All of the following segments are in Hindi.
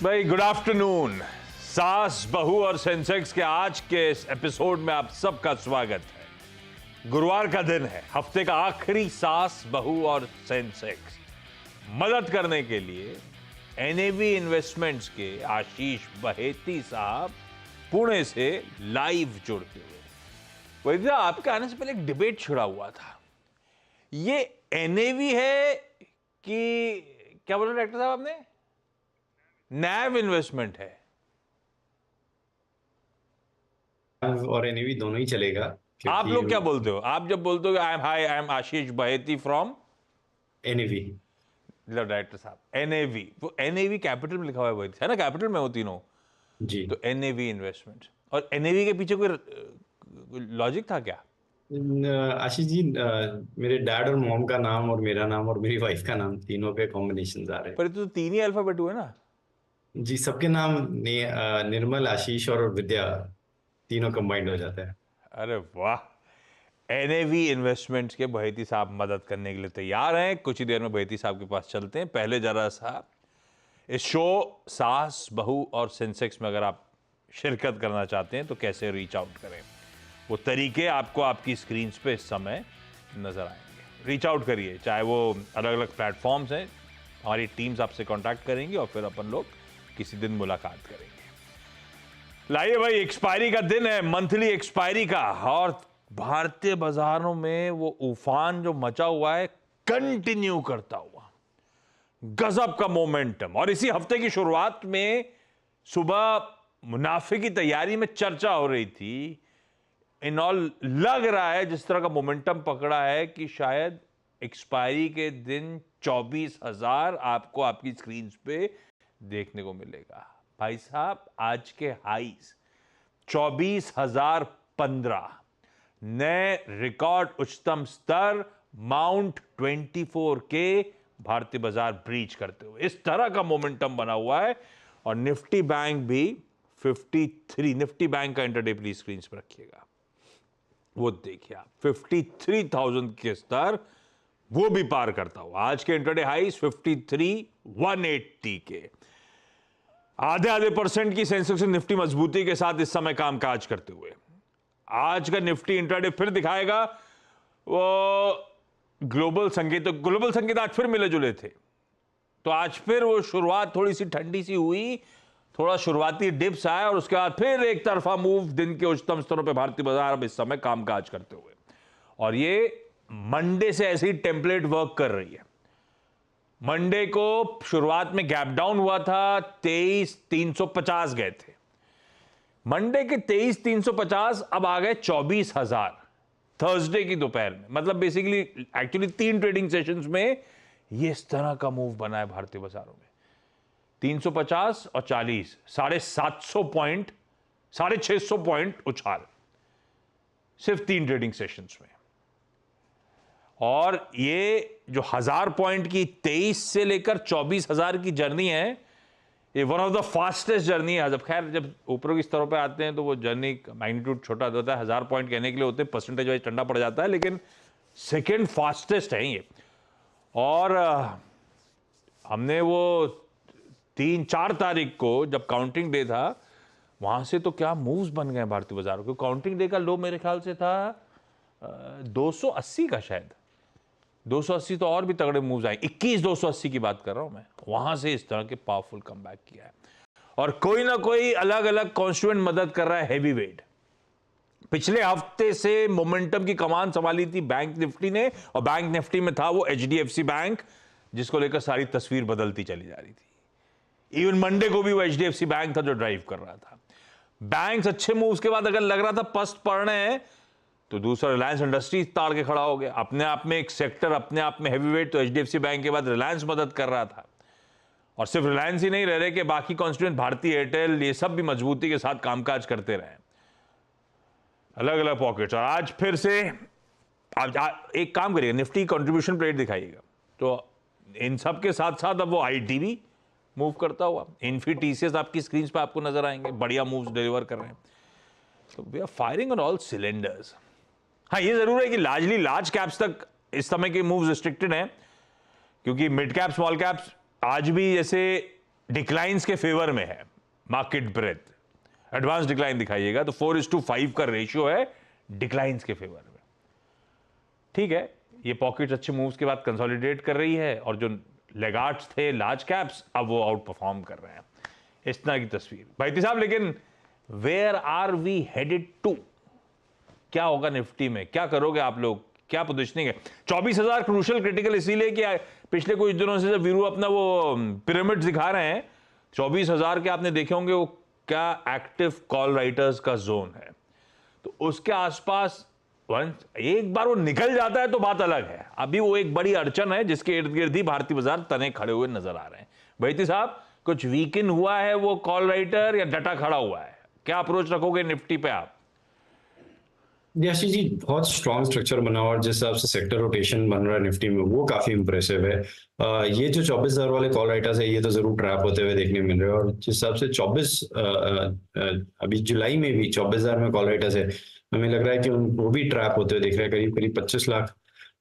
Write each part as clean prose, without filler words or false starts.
भाई गुड आफ्टरनून। सास बहू और सेंसेक्स के आज के इस एपिसोड में आप सबका स्वागत है। गुरुवार का दिन है, हफ्ते का आखिरी सास बहू और सेंसेक्स। मदद करने के लिए एनएवी इन्वेस्टमेंट्स के आशीष बहेती साहब पुणे से लाइव जुड़ते हुए। वैसे आपके आने से पहले एक डिबेट छिड़ा हुआ था, ये एनएवी है कि क्या बोला डायरेक्टर साहब आपने? नैव इन्वेस्टमेंट है और एनएवी दोनों ही चलेगा। आप लोग क्या बोलते हो? आप जब बोलते हो I am Ashish Baheti from NAV, director साहब एनएवी, वो एनएवी कैपिटल में लिखा हुआ है ना, कैपिटल में हो तीनों जी। तो एनएवी इन्वेस्टमेंट। और एनएवी के पीछे कोई लॉजिक था क्या? आशीष जी, मेरे डैड और मॉम का नाम और मेरा नाम और मेरी वाइफ का नाम तीनों के कॉम्बिनेशन आ रहे हैं। पर तो तीन ही अल्फाबेट हुए ना जी, सबके नाम निर्मल, आशीष और विद्या तीनों कंबाइंड हो जाता है। अरे वाह। एनएवी इन्वेस्टमेंट्स के बहेती साहब मदद करने के लिए तैयार हैं। कुछ ही देर में बहेती साहब के पास चलते हैं। पहले जरा सा इस शो सास बहू और सेंसेक्स में अगर आप शिरकत करना चाहते हैं तो कैसे रीच आउट करें, वो तरीके आपको आपकी स्क्रीन पे इस समय नजर आएंगे। रीच आउट करिए, चाहे वो अलग अलग प्लेटफॉर्म्स हैं, हमारी टीम्स आपसे कांटेक्ट करेंगी और फिर अपन लोग किसी दिन मुलाकात करेंगे। लाइए भाई, एक्सपायरी का दिन है, मंथली एक्सपायरी का, और भारतीय बाजारों में वो उफान जो मचा हुआ है कंटिन्यू करता हुआ, गजब का मोमेंटम। और इसी हफ्ते की शुरुआत में सुबह मुनाफे की तैयारी में चर्चा हो रही थी। इन ऑल लग रहा है जिस तरह का मोमेंटम पकड़ा है कि शायद एक्सपायरी के दिन 24,000 आपको आपकी स्क्रीन पे देखने को मिलेगा। भाई साहब, आज के हाईज 24,015, नए रिकॉर्ड उच्चतम स्तर माउंट 24 के भारतीय बाजार ब्रीच करते हुए इस तरह का मोमेंटम बना हुआ है। और निफ्टी बैंक भी 53, निफ्टी बैंक का इंटरडे प्लीज स्क्रीन पर रखिएगा, वो देखिए आप 53,000 के स्तर वो भी पार करता हुआ। आज के इंटरडे हाईज 53,180 के, आधे परसेंट की सेंसेक्स निफ्टी मजबूती के साथ इस समय कामकाज करते हुए। आज का निफ्टी इंट्राडे फिर दिखाएगा वो ग्लोबल संकेत आज फिर मिले जुले थे, तो आज फिर वो शुरुआत थोड़ी सी ठंडी सी हुई, थोड़ा शुरुआती डिप्स आया और उसके बाद फिर एक तरफा मूव दिन के उच्चतम स्तरों पे भारतीय बाजार अब इस समय कामकाज करते हुए। और ये मंडे से ऐसे ही टेम्पलेट वर्क कर रही है। मंडे को शुरुआत में गैप डाउन हुआ था, 23,350 गए थे। मंडे के 23,350 अब आ गए 24,000 थर्सडे की दोपहर में। मतलब बेसिकली एक्चुअली 3 ट्रेडिंग सेशंस में ये इस तरह का मूव बना है भारतीय बाजारों में। 350 और 40, 750 पॉइंट, 650 पॉइंट उछाल सिर्फ 3 ट्रेडिंग सेशंस में। और ये जो 1000 पॉइंट की 23 से लेकर 24,000 की जर्नी है, ये one of the fastest journey है। जब खैर जब ऊपर की स्तरों पे आते हैं तो वो जर्नी मैग्नीट्यूड छोटा होता है, 1000 पॉइंट कहने के लिए होते हैं, परसेंटेज वाइज ठंडा पड़ जाता है, लेकिन सेकेंड फास्टेस्ट है ये। और हमने वो 3-4 तारीख को जब काउंटिंग डे था, वहां से तो क्या मूव्स बन गए भारतीय बाजारों के। काउंटिंग डे का लो मेरे ख्याल से था 280 का, शायद 280, तो और भी तगड़े मूव्स आए। 21,280 की बात कर रहा हूं मैं, वहां से इस तरह के पावरफुल कमबैक किया है। और कोई ना कोई अलग अलग कॉन्स्टिट्यूएंट मदद कर रहा है। हैवी वेट पिछले हफ्ते से मोमेंटम की कमान संभाली थी बैंक निफ्टी ने, और बैंक निफ्टी में था वो एचडीएफसी बैंक, जिसको लेकर सारी तस्वीर बदलती चली जा रही थी। इवन मंडे को भी वो एचडीएफसी बैंक था जो ड्राइव कर रहा था। बैंक्स अच्छे मूव्स के बाद अगर लग रहा था पस्त पड़ रहे हैं, तो दूसरा रिलायंस इंडस्ट्रीज ताड़ के खड़ा हो गया। अपने आप में एक सेक्टर, अपने आप में हैवीवेट, तो एचडीएफसी बैंक के बाद रिलायंस मदद कर रहा था। और सिर्फ रिलायंस ही नहीं रह रहे कि बाकी कॉन्स्टिट्यूएंट भारतीय एयरटेल, ये सब भी मजबूती के साथ कामकाज करते रहे, अलग अलग पॉकेट्स। और आज फिर से आप एक काम करिएगा, निफ्टी कंट्रीब्यूशन प्लेट दिखाइएगा, तो इन सब के साथ साथ अब वो आईटी भी मूव करता हुआ, इन्फी टीसीएस आपकी स्क्रीन पे आपको नजर आएंगे, बढ़िया मूव्स डिलीवर कर रहे हैं। तो we are firing on all cylinders. हाँ, ये जरूर है कि लार्जली लार्ज कैप्स तक इस समय के मूव्स रिस्ट्रिक्टेड हैं, क्योंकि मिड कैप, स्मॉल कैप्स आज भी जैसे डिक्लाइंस के फेवर में है, मार्केट ब्रेथ एडवांस डिक्लाइन दिखाइएगा तो 4:5 का रेशियो है डिक्लाइंस के फेवर में। ठीक है, ये पॉकेट्स अच्छे मूव्स के बाद कंसोलिडेट कर रही है और जो लेगार्ड्स थे लार्ज कैप्स अब वो आउट परफॉर्म कर रहे हैं। इस तरह की तस्वीर भाई साहब। लेकिन where are we headed to? क्या होगा निफ्टी में, क्या करोगे आप लोग, क्या पोजिशनिंग है? 24,000 क्रूशियल क्रिटिकल इसीलिए कि पिछले कुछ दिनों से जब वीरू अपना वो पिरामिड दिखा रहे हैं 24,000 के, आपने देखे होंगे वो क्या एक्टिव कॉल राइटर्स का जोन है। तो उसके आसपास एक बार वो निकल जाता है तो बात अलग है। अभी वो एक बड़ी अड़चन है जिसके इर्द गिर्द ही भारतीय बाजार तने खड़े हुए नजर आ रहे हैं। भाई साहब, कुछ वीकन हुआ है वो कॉल राइटर या डटा खड़ा हुआ है? क्या अप्रोच रखोगे निफ्टी पे आप? आशीष जी, बहुत स्ट्रॉन्ग स्ट्रक्चर बना हुआ और जिस हिसाब से सेक्टर रोटेशन बन रहा है निफ्टी में वो काफी इंप्रेसिव है। ये जो 24,000 वाले कॉल राइटर्स है ये तो जरूर ट्रैप होते हुए देखने मिल रहे हैं, और जिस हिसाब से 24 अभी जुलाई में भी 24,000 में कॉल राइटर्स है, हमें लग रहा है कि वो भी ट्रैप होते हुए दिख रहे हैं। करीब करीब 25 लाख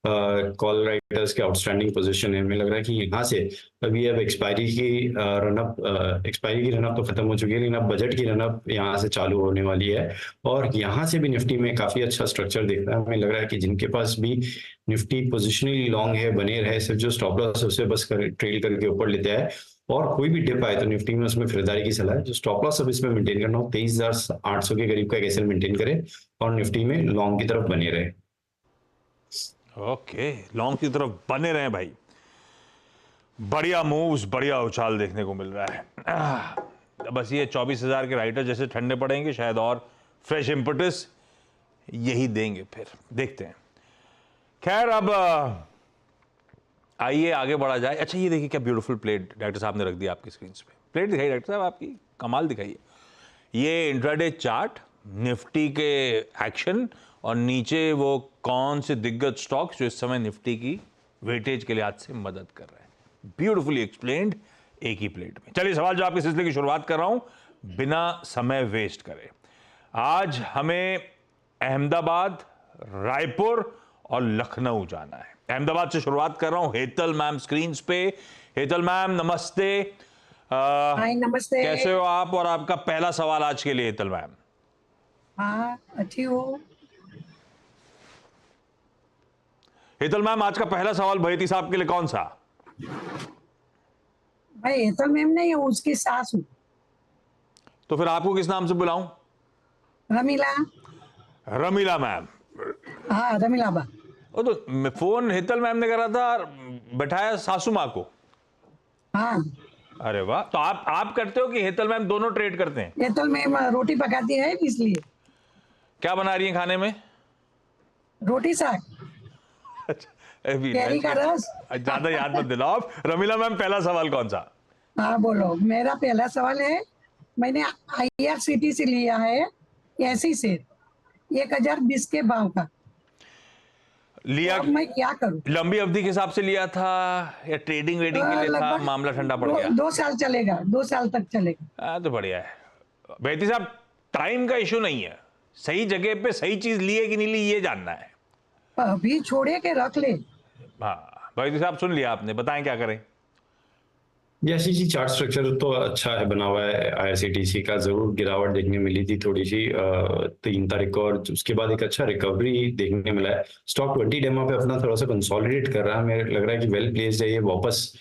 कॉल राइटर्स के आउटस्टैंडिंग पोजीशन है। हमें लग रहा है कि यहाँ से अभी अब एक्सपायरी की रनअप तो खत्म हो चुकी है, लेकिन अब बजट की रनअप यहाँ से चालू होने वाली है और यहाँ से भी निफ्टी में काफी अच्छा स्ट्रक्चर दिख रहा है। हमें लग रहा है कि जिनके पास भी निफ्टी पोजिशनली लॉन्ग है बने रहे, सिर्फ जो स्टॉप लॉस है उसे बस ट्रेल करके ऊपर लेते हैं और कोई भी डिप आए तो निफ्टी में उसमें खरीदारी की सलाह है। जो स्टॉप लॉस अब इसमें मेंटेन करना हो 23,800 के करीब का एक एसएल मेंटेन करे और निफ्टी में लॉन्ग की तरफ बने रहे। ओके, लॉन्ग की तरफ बने रहे भाई। बढ़िया मूव्स, बढ़िया उछाल देखने को मिल रहा है। बस ये 24,000 के राइटर जैसे ठंडे पड़ेंगे शायद और फ्रेश इंपटस यही देंगे, फिर देखते हैं। खैर, अब आइए आगे बढ़ा जाए। अच्छा, ये देखिए क्या ब्यूटीफुल प्लेट डॉक्टर साहब ने रख दिया आपकी स्क्रीन पे। प्लेट दिखाई डॉक्टर साहब आपकी, कमाल दिखाई है। ये इंट्राडे चार्ट, निफ्टी के एक्शन और नीचे वो कौन से दिग्गज स्टॉक्स जो इस समय निफ्टी की वेटेज के लिहाज से मदद कर रहे हैं। ब्यूटीफुली एक्सप्लेन्ड एक ही प्लेट में। चलिए, सवाल जवाब के सिलसिले की शुरुआत कर रहा हूं बिना समय वेस्ट करे। आज हमें अहमदाबाद, रायपुर और लखनऊ जाना है। अहमदाबाद से शुरुआत कर रहा हूं। हेतल मैम स्क्रीन पे। हेतल मैम नमस्ते। हाय, नमस्ते। कैसे हो आप? और आपका पहला सवाल आज के लिए हेतल मैम। हाँ, अच्छी हूँ। हेतल मैम, आज का पहला सवाल भैती साहब के लिए कौन सा? भाई हेतल मैम नहीं हूँ, उसकी सास हूँ। तो फिर आपको किस नाम से बुलाऊं? रमीला। रमीला मैम। हाँ, रमीला बा। ओ, तो फोन हेतल मैम ने करा था, बैठाया सासू माँ को। हाँ। अरे वाह, तो आप करते हो कि हेतल मैम दोनों ट्रेड करते हैं? हेतल मैम रोटी पकाती है इसलिए। क्या बना रही हैं खाने में? रोटी साग, कैरी का रस। ज्यादा याद मत दिलाओ आप। रमीला मैम, पहला सवाल कौन सा? हाँ बोलो। मेरा पहला सवाल है, मैंने IRCTC लिया है 80 से 1020 के भाव का लिया। अब मैं क्या करूं? लंबी अवधि के हिसाब से लिया था या ट्रेडिंग वेडिंग के लिए था? लगभग मामला ठंडा पड़ गया। 2 साल चलेगा, 2 साल तक चलेगा। तो बढ़िया है। भैती साहब, टाइम का इशू नहीं है, सही जगह पे सही चीज ली है कि नहीं ली ये जानना है। अभी छोड़े के रख ले। हाँ भैती साहब, सुन लिया आपने, बताएं क्या करें। आशीष जी, चार्ट स्ट्रक्चर तो अच्छा है बना हुआ है। IRCTC का जरूर गिरावट देखने मिली थी थोड़ी सी 3 तारीख को, और उसके बाद एक अच्छा रिकवरी देखने मिला है। स्टॉक 20 डेमो पे अपना थोड़ा सा कंसोलिडेट कर रहा है। मुझे लग रहा है कि वेल प्लेस्ड है ये वापस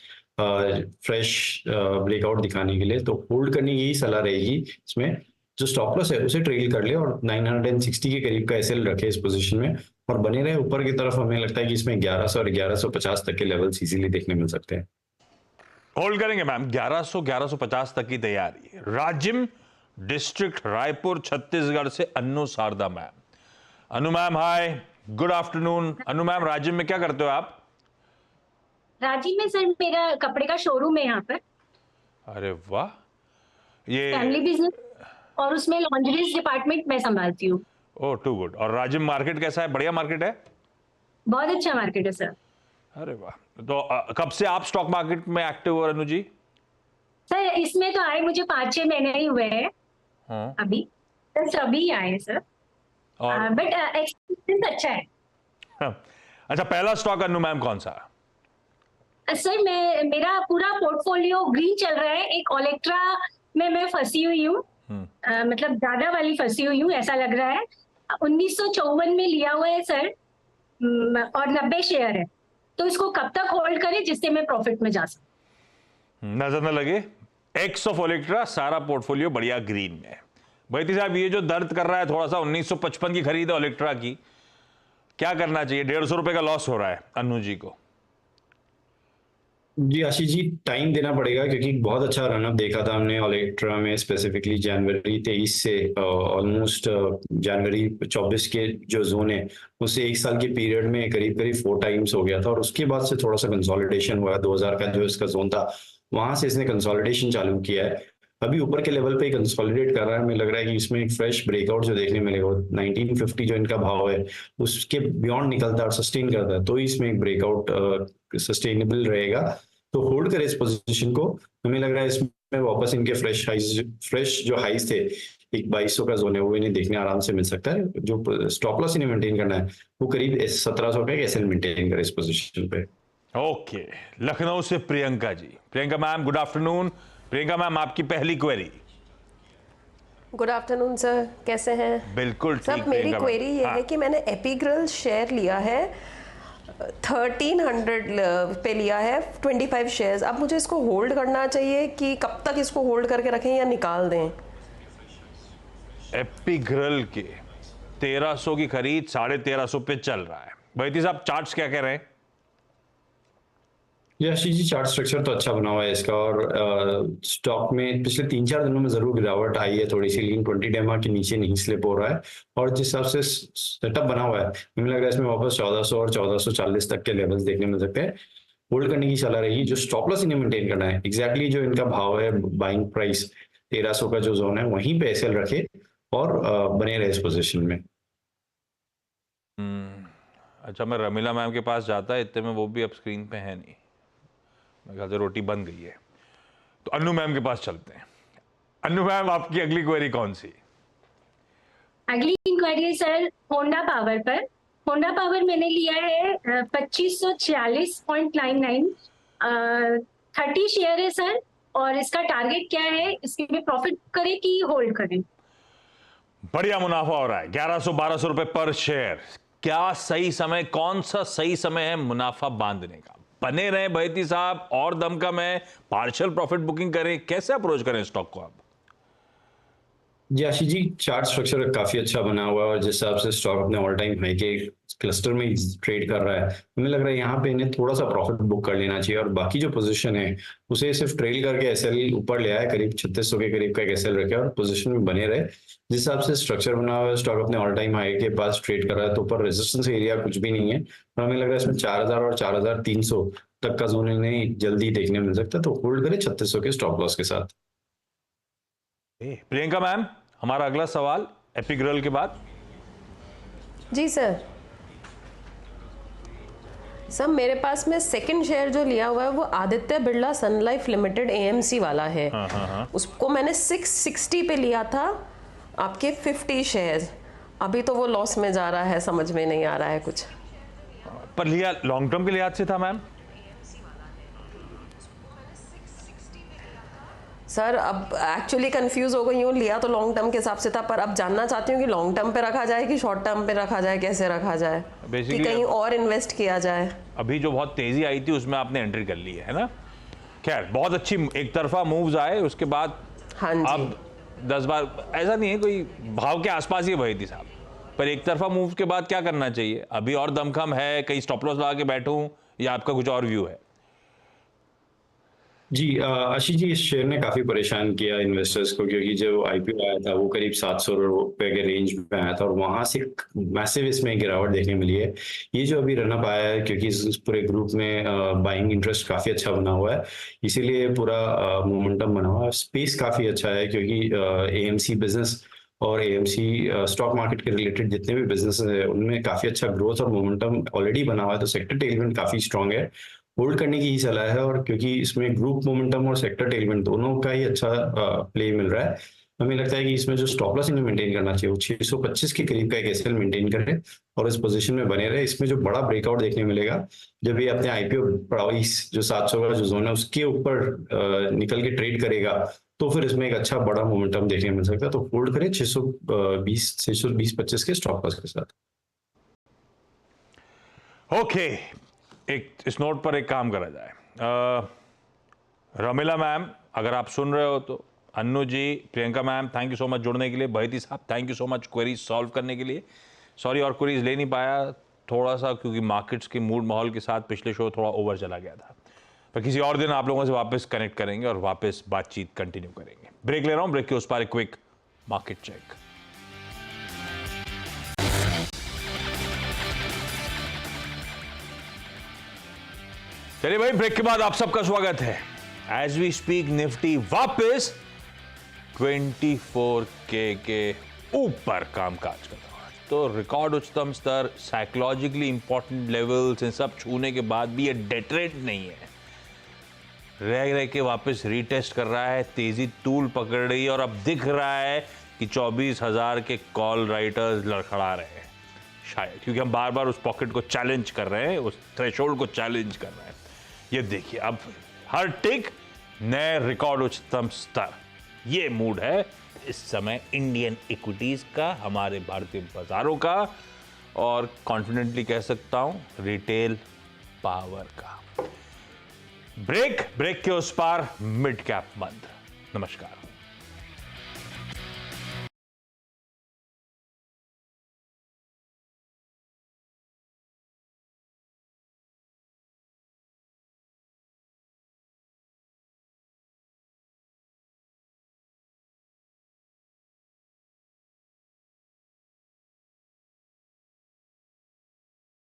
फ्रेश ब्रेकआउट दिखाने के लिए, तो होल्ड करने की यही सलाह रहेगी। इसमें जो स्टॉप लॉस है उसे ट्रेल कर ले और 960 के करीब का एसएल रखे इस पोजीशन में और बने रहे ऊपर की तरफ। हमें लगता है कि इसमें 1100 और 1150 तक के लेवल्स इजीली देखने मिल सकते हैं। होल्ड करेंगे मैम। 1100 1150 तक की तैयारी है। राजिम डिस्ट्रिक्ट रायपुर छत्तीसगढ़ से अनु शारदा मैम। अनु मैम हाय, गुड आफ्टरनून। अनु मैम, राजिम में क्या करते हो आप? राजिम में सर मेरा कपड़े का शोरूम है यहाँ पर। अरे वाह, ये फैमिली बिजनेस और उसमें लॉन्ड्रीज डिपार्टमेंट मैं संभालती हूँ। ओह, टू गुड। और राजिम मार्केट कैसा है? बढ़िया मार्केट है? बहुत अच्छा मार्केट है सर। अरे वाह। तो कब से आप स्टॉक मार्केट में एक्टिव हो अनु जी? सर इसमें तो आए मुझे 5-6 महीने ही हुए हैं। हाँ। अभी अभी आए हैं सर। और बट एक्सपीरियंस अच्छा है। हाँ। अच्छा, पहला स्टॉक अनु मैम कौन सा? सर मेरा पूरा पोर्टफोलियो ग्रीन चल रहा है। एक ओलेक्ट्रा में मैं फंसी हुई हूँ, मतलब ज्यादा वाली फंसी हुई हूँ ऐसा लग रहा है। 1954 में लिया हुआ है सर, और 90 शेयर है, तो इसको कब तक होल्ड करें जिससे मैं प्रॉफिट में जा सकूं? नजर न लगे, एक्स ऑफ ओलेक्ट्रा सारा पोर्टफोलियो बढ़िया ग्रीन में है। बैती साहब, ये जो दर्द कर रहा है थोड़ा सा, 1955 की खरीद है ओलेक्ट्रा की, क्या करना चाहिए? 150 रुपए का लॉस हो रहा है अन्नू जी को। जी आशीष जी, टाइम देना पड़ेगा क्योंकि बहुत अच्छा रनअप देखा था हमने ओलेक्ट्रा में, स्पेसिफिकली जनवरी 23 से ऑलमोस्ट जनवरी 24 के जो जोन है उससे 1 साल के पीरियड में करीब करीब 4 टाइम्स हो गया था, और उसके बाद से थोड़ा सा कंसोलिडेशन हुआ है। 2000 का जो इसका जोन था वहां से इसने कंसोलिडेशन चालू किया है। अभी ऊपर के लेवल पे कंसोलिडेट कर रहा है। हमें लग रहा है कि इसमें एक फ्रेश ब्रेकआउट जो देखने मिलेगा, 1950 जो इनका भाव है उसके बियॉन्ड निकलता है और सस्टेन करता है, तो इसमें एक ब्रेकआउट सस्टेनेबल रहेगा। तो होल्ड करें इस पोजीशन को। हमें लग रहा है इसमें वापस इनके फ्रेश जो हाइज थे, एक 2200 का जोन है, वो इन्हें देखने आराम से मिल सकता है। जो स्टॉप लॉस इन्हें मेंटेन करना है वो करीब 1700 का एसएल मेंटेन करें इस पोजीशन पे। ओके, लखनऊ से Priyanka ji. Priyanka ma'am, good afternoon. Priyanka ma'am, आपकी पहली क्वेरी। गुड आफ्टरनून सर, कैसे हैं? बिल्कुल ठीक। सर मेरी क्वेरी ये है कि मैंने एपिग्रल शेयर लिया है, 1300 पे लिया है 25 शेयर्स। अब मुझे इसको होल्ड करना चाहिए कि कब तक इसको होल्ड करके रखें या निकाल दें? एपिग्रल के 1300 की खरीद 1350 पे चल रहा है। बैती साहब, चार्ट्स क्या कह रहे हैं? आशीष जी, चार्ट स्ट्रक्चर तो अच्छा बना हुआ है इसका, और स्टॉक में पिछले 3-4 दिनों में जरूर गिरावट आई है थोड़ी सी, लेकिन 20 डेमा के नीचे नहीं स्लिप हो रहा है। और जिस हिसाब से सेटअप बना हुआ है, हमें लग रहा है इसमें वापस 1400 और 1440 तक के लेवल्स देखने मिल सकते हैं। होल्ड करने की सलाह रहेगी। जो स्टॉप लॉस इन्हें मेंटेन करना है, एग्जैक्टली जो इनका भाव है, बाइंग प्राइस 1300 का जो जोन है वहीं पे एसएल रखे और बने रहे इस पोजिशन में। अच्छा, मैं रमीला मैम के पास जाता है इतने में, वो भी अब स्क्रीन पे है नहीं, मेरे ख्याल से रोटी बन गई है। तो अन्नू मैम के पास चलते हैं। अन्नू मैम, आपकी अगली क्वेरी कौन सी? अगली इंक्वायरी सर होंडा पावर पर। होंडा पावर मैंने लिया है 2546.99, 30 शेयर है सर, और इसका टारगेट क्या है? इसके में प्रॉफिट करें कि होल्ड करें? बढ़िया मुनाफा हो रहा है, 1100-1200 रुपए पर शेयर। क्या सही समय, कौन सा सही समय है मुनाफा बांधने का? बने रहे बैती साहब, और दम कम है, पार्शियल प्रॉफिट बुकिंग करें, कैसे अप्रोच करें स्टॉक को आप? जी आशीष जी, चार्ट स्ट्रक्चर काफी अच्छा बना हुआ है, और जिस हिसाब से स्टॉक अपने ऑल टाइम हाई के क्लस्टर में ट्रेड कर रहा है, हमें लग रहा है यहाँ पे इन्हें थोड़ा सा प्रॉफिट बुक कर लेना चाहिए। और बाकी जो पोजीशन है उसे सिर्फ ट्रेल करके एसएल ऊपर ले आया, करीब 3600 के करीब का एक एसएल रखे और पोजीशन में बने रहे। जिस हिसाब से स्ट्रक्चर बना हुआ है, स्टॉक अपने ऑल टाइम हाई के पास ट्रेड कर रहा है, तो ऊपर रेजिस्टेंस एरिया कुछ भी नहीं है, और हमें लग रहा है इसमें 4000 और 4300 तक का जोन इन्हें जल्दी देखने मिल सकता है। तो होल्ड करें 3600 के स्टॉप लॉस के साथ। प्रियंका मैम, हमारा अगला सवाल एपिग्रल के बाद। जी सर। सर मेरे पास में सेकंड शेयर जो लिया हुआ है वो आदित्य बिरला सन लाइफ लिमिटेड एएमसी वाला है। उसको मैंने 660 पे लिया था, आपके 50 शेयर्स। अभी तो वो लॉस में जा रहा है, समझ में नहीं आ रहा है कुछ। पर लिया लॉन्ग टर्म के लिहाज से था मैम? सर अब एक्चुअली कंफ्यूज हो गई हूँ, लिया तो लॉन्ग टर्म के हिसाब से था, पर अब जानना चाहती हूँ कि लॉन्ग टर्म पे रखा जाए कि शॉर्ट टर्म पे रखा जाए, कैसे रखा जाए, कि कहीं और इन्वेस्ट किया जाए। अभी जो बहुत तेजी आई थी उसमें आपने एंट्री कर ली है ना? खैर, बहुत अच्छी एक तरफा मूव्स आए उसके बाद। हाँ जी। अब 10 बार ऐसा नहीं है, कोई भाव के आसपास ही वही थी साहब, पर एक तरफा मूव के बाद क्या करना चाहिए? अभी और दमखम है, कहीं स्टॉप लॉस लगा के बैठूं, या आपका कुछ और व्यू है? जी आशीष जी, इस शेयर ने काफी परेशान किया इन्वेस्टर्स को, क्योंकि जो आईपीओ आया था वो करीब 700 रुपए के रेंज में आया था, और वहां से मैसिव इसमें गिरावट देखने मिली है। ये जो अभी रनअप आया है, क्योंकि इस पूरे ग्रुप में बाइंग इंटरेस्ट काफी अच्छा बना हुआ है, इसीलिए पूरा मोमेंटम बना हुआ है। स्पेस काफी अच्छा है, क्योंकि एएमसी बिजनेस और एएमसी स्टॉक मार्केट के रिलेटेड जितने भी बिजनेस है उनमें काफी अच्छा ग्रोथ और मोमेंटम ऑलरेडी बना हुआ है, तो सेक्टर टेलमेंट काफी स्ट्रांग है। होल्ड करने की ही सलाह है, और क्योंकि इसमें ग्रुप मोमेंटम और सेक्टर टेलमेंट दोनों का ही अच्छा प्ले मिल रहा है, हमें लगता है कि इसमें जो स्टॉप लॉस इन्हें मेंटेन करना चाहिए वो 625 के करीब का एक एसएल मेंटेन करें और इस पोजीशन में बने रहे। इसमें जो बड़ा ब्रेकआउट देखने मिलेगा जब ये अपने आईपीओ प्राइस जो 700 का जो जोन है उसके ऊपर निकल के ट्रेड करेगा, तो फिर इसमें एक अच्छा बड़ा मोमेंटम देखने मिल सकता है। तो होल्ड करें 620-25 के स्टॉप लॉस के साथ। ओके, एक इस नोट पर एक काम करा जाए। रमीला मैम अगर आप सुन रहे हो तो, Annu ji, Priyanka ma'am, thank you so much जुड़ने के लिए। बहती साहब thank you so much queries solve करने के लिए। सॉरी और क्वेरीज ले नहीं पाया थोड़ा सा, क्योंकि मार्केट्स के मूड माहौल के साथ पिछले शो थोड़ा ओवर चला गया था। पर किसी और दिन आप लोगों से वापस कनेक्ट करेंगे और वापस बातचीत कंटिन्यू करेंगे। ब्रेक ले रहा हूं, ब्रेक के उस पार एक क्विक मार्केट चेक। चलिए भाई, ब्रेक के बाद आप सबका स्वागत है। एज वी स्पीक निफ्टी वापस 24K के ऊपर कामकाज कर रहा है। तो रिकॉर्ड उच्चतम स्तर, साइकोलॉजिकली इंपॉर्टेंट लेवल्स, इन सब छूने के बाद भी ये डेटरेट नहीं है, रह रह के वापस रीटेस्ट कर रहा है, तेजी तूल पकड़ रही है और अब दिख रहा है कि 24,000 के कॉल राइटर्स लड़खड़ा रहे हैं शायद, क्योंकि हम बार बार उस पॉकेट को चैलेंज कर रहे हैं, उस थ्रेशोल्ड को चैलेंज कर रहे हैं। ये देखिए, अब हर टिक नए रिकॉर्ड उच्चतम स्तर, ये मूड है इस समय इंडियन इक्विटीज का, हमारे भारतीय बाजारों का, और कॉन्फिडेंटली कह सकता हूं रिटेल पावर का। ब्रेक के उस पार मिड कैप मंत्र। नमस्कार।